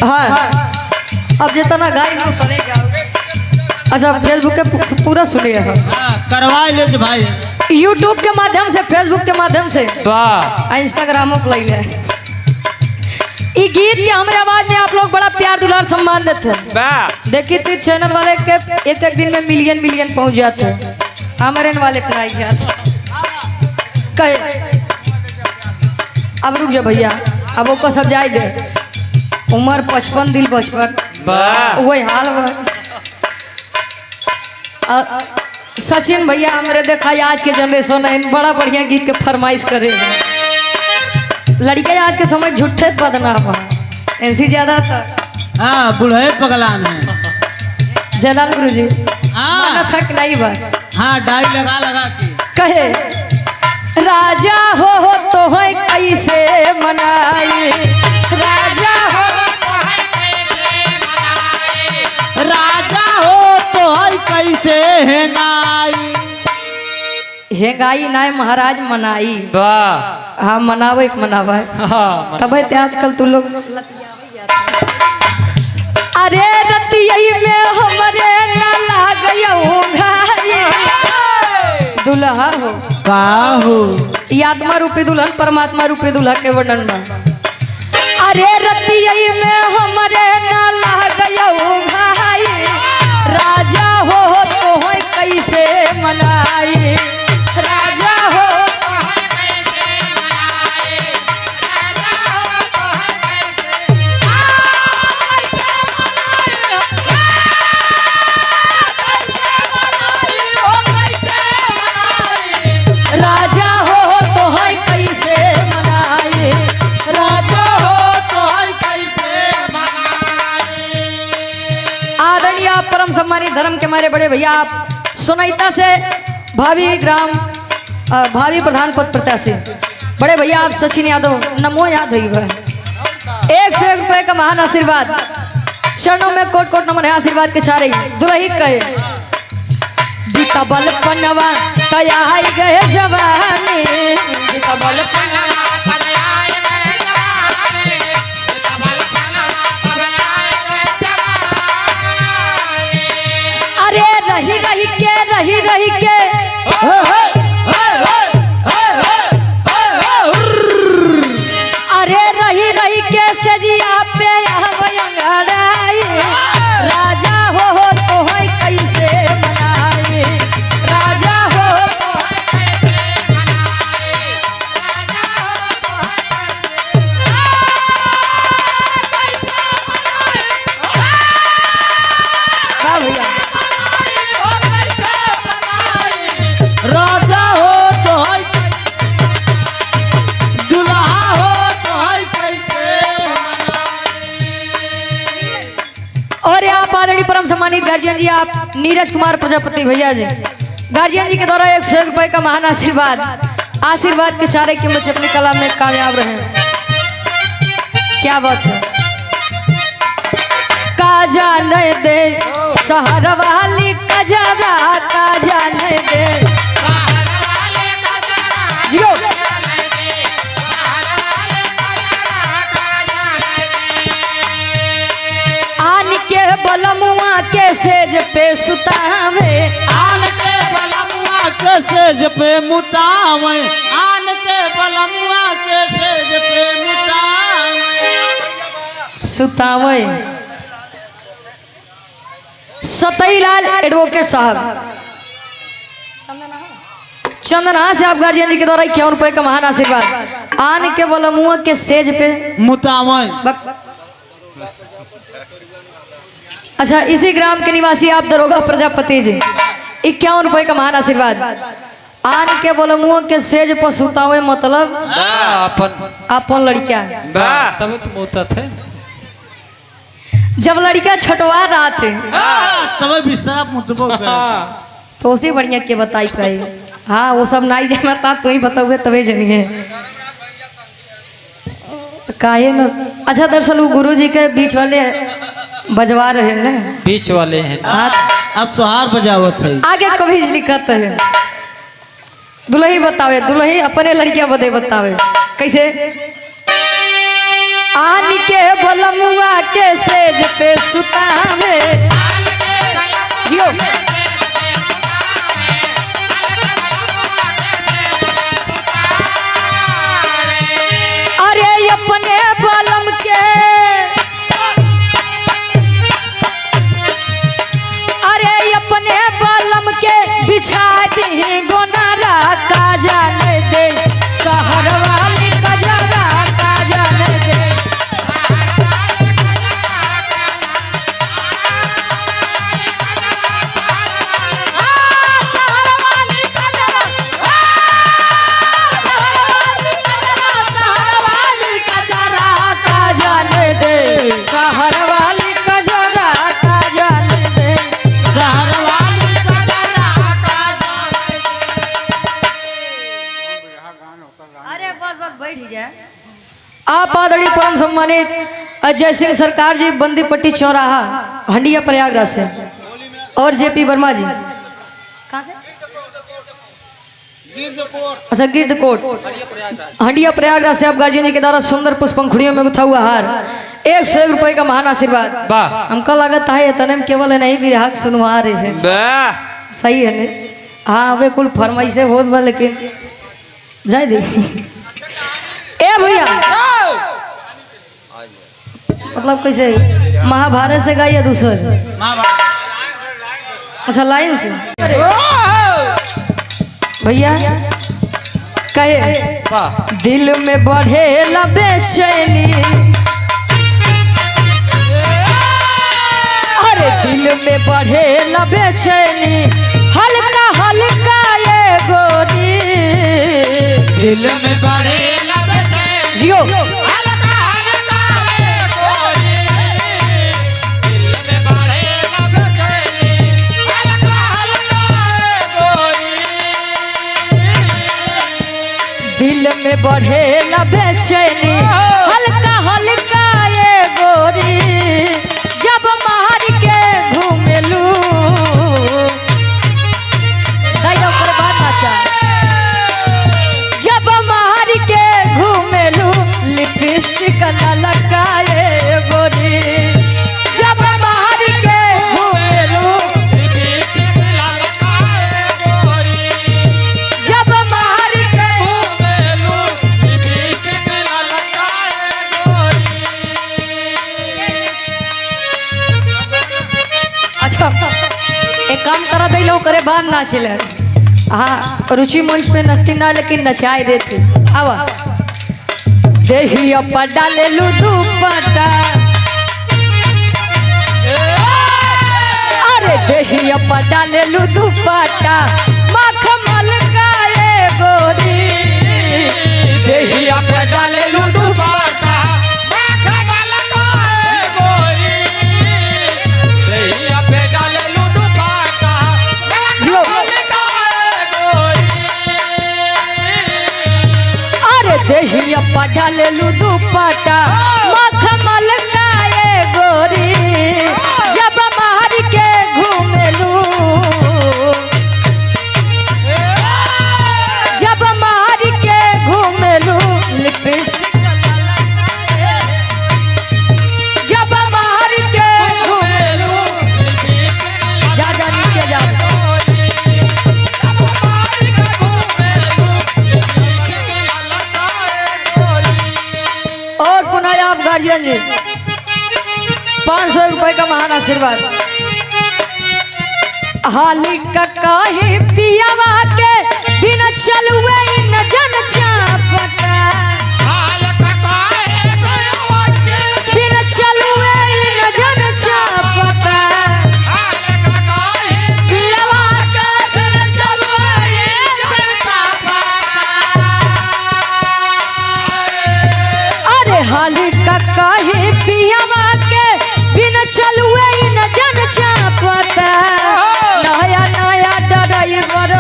हाँ अब जितना गाई हो करेगा। अच्छा फेसबुक के पूरा सुनिए करवा ले भाई, यूट्यूब के माध्यम से, फेसबुक के माध्यम से, इंस्टाग्रामों पर लगे ये गीत की हमारे आवाज में आप लोग बड़ा प्यार दुलार सम्मान देते हैं। देखिए थे चैनल वाले के एक एक दिन में मिलियन पहुंच जाते हैं, हमारे वाले कराई जाते कहे। अब रुक जा भैया, अब वो को सब जाए दे, उम्र 55 दिल 55 वही हाल सचिन भैया हमारे देखा आज के जनरेशन है बड़ा बढ़िया गीत के फरमाइश करे। लड़के आज के समय झूठे बदनाम ऐसी ज्यादा था। हाँ बुढ़े पगलान है जलाल गुरु जी थक नहीं बात। हाँ डाई लगा लगा के कहे राजा हो तो है कैसे मनाई, राजा हो राजा हो तो है कैसे हेंगाई, हेंगाई ना महाराज मनाई। हाँ मनावे मनावा तब आजकल तू लोग अरे रतियई में हमरे न लागयो भाई दुल्हा हो का हो ये आत्मा रूपी दुल्हन परमात्मा रूपी दुल्हा के वर्णन में। अरे रतियई में हमरे न लागयो भाई, राजा हो तो है कैसे मनाई, राजा हो राजा हो तो है कैसे मनाई, राजा हो तो है कैसे मनाई। आदरणीय आप परम सम्मानित धर्म के हमारे बड़े भैया आप सुनैता से भावी प्रधान पद प्रत्याशी बड़े भैया आप सचिन यादव नमो याद है 101 रुपए का महान आशीर्वाद चरणों में कोट कोट नमन है आशीर्वाद के चारे दुलही कहे बीता बल पनवा कया गए जवानी, बीता बल अरे रही रही के अरे रही के सजिया पे अंगड़ाई, राजा हो तो है कैसे मनाई, राजा हो तो है कैसे मनाई, राजा हो तो है दुल्हा हो तो है कैसे और आप आदरणीय परम सम्मानित गार्जियन जी आप नीरज कुमार प्रजापति भैया जी गार्जियन जी के द्वारा 101 रुपए का महान आशीर्वाद के चारे की मुझे अपनी कला में कामयाब रहे। क्या बात है का जाने दे शहर वाली कजरा, का जाने दे जियो आन के बलमुआ के सेज पे सुतावे, आन के बलमुआ के सेज पे मुतावे, आन के बलमुआ के सेज पे मुतावे सुतावे। सतईलाल एडवोकेट साहब चंदना से आप गार्जियन जी के द्वारा 51 रुपए का महान आशीर्वाद आन के बलमुआ के सेज पे मुतावे। अच्छा इसी ग्राम के निवासी आप दरोगा प्रजापति जी 51 रुपए का महान आशीर्वाद आन के बलमुआ के सेज पर सुतावे मतलब अपन लड़किया तब तुम होता थे जब लड़का छटवा रहा थे तब बिस्तर मुतबो तो उसी बढ़िया के बताई पाई। हाँ वो सब नहीं जाना था तो ही बताओगे तबे जनिए काहे न। अच्छा दरअसल वो गुरु जी के बीच वाले बजवा रहे हैं ना, बीच वाले हैं अब तो हार बजावत है। आगे कभी लिखत है दुल्ही बतावे, दुल्ही अपने लड़कियां बदे बतावे कैसे आन के बलमुआ के सुतावे जियो अरे अपने बलम के अरे अपने बलम के बिछा दी गोनारा का जाने दे शहर वाली कजरा का जाने दे शहर वाली कजरा का जाने दे शहर वाली कजरा का जाने दे। अरे बस बस बैठ ही जाए। आप आदरणीय परम सम्मानित अजय सिंह सरकार जी बंदीपट्टी चौराहा हंडिया प्रयागराज से और जेपी वर्मा जी कहाँ से अच्छा गिरदकोट हंडिया प्रयागराज से आप गार्जियन जी के द्वारा सुंदर पुष्पंखुड़ियों में गुथा हुआ हार 101 रुपए का महान आशीर्वाद हमको लगता है इतने में केवल नहीं ग्राहक सुनवा रहे हैं सही है ने हाँ वे कुल फरमाइश से बहुत बा लेकिन जाए दे ए भैया मतलब कैसे महाभारत से गाया दूसर अच्छा लाइन से भैया कहे दिल में बढ़े बेचैनी अरे दिल में बढ़े बेचैनी हल्का हल्का ये गोरी दिल में बढ़े बेचैनी जियो हल्का हल्का ये गोरी दिल में बढ़े बेचैनी हल्का हल्का ये गोरी दिल में बढ़े बेचैनी हल्का हल्का ये गोरी जब मार के घूमेलू जब मार के घूमेलू लिपस्टिक लगाए गोरी जब मार के घूमेलू जब मार के अच्छा एक काम करा दे लो करे बाद नाचिल हाँ रुचि मंच पे नचती ना लेकिन नचाए देते आवा देहिया पर डाले लू दुपट्टा अरे देहिया पर डाले लू दुपट्टा मखमल का ये गोरी देहिया पर डाले लू दुपट्टा मखमल का ये गोरी देहिया पे डाले लू दुपट्टा मखमल का ये गोरी अरे देहिया पर डाले लू दुपट्टा मखमल का ये गोरी जब मार के घूमेलू जब मार के घूमेलू लिपस्टिक जब मार के घूमेलू जा जा नीचे जा और पुनः आप गार्जियन जी 500 रुपए का महान आशीर्वाद हाली का काहे पियावा के बिना चलुए न जन चापटा बिना चलुए न जन चापटा पियावा के बिना चलुए न अरे हाली का काहे पियावा के बिना चलुए न जन चापता नया नया ड्राइवर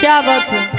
क्या बात है।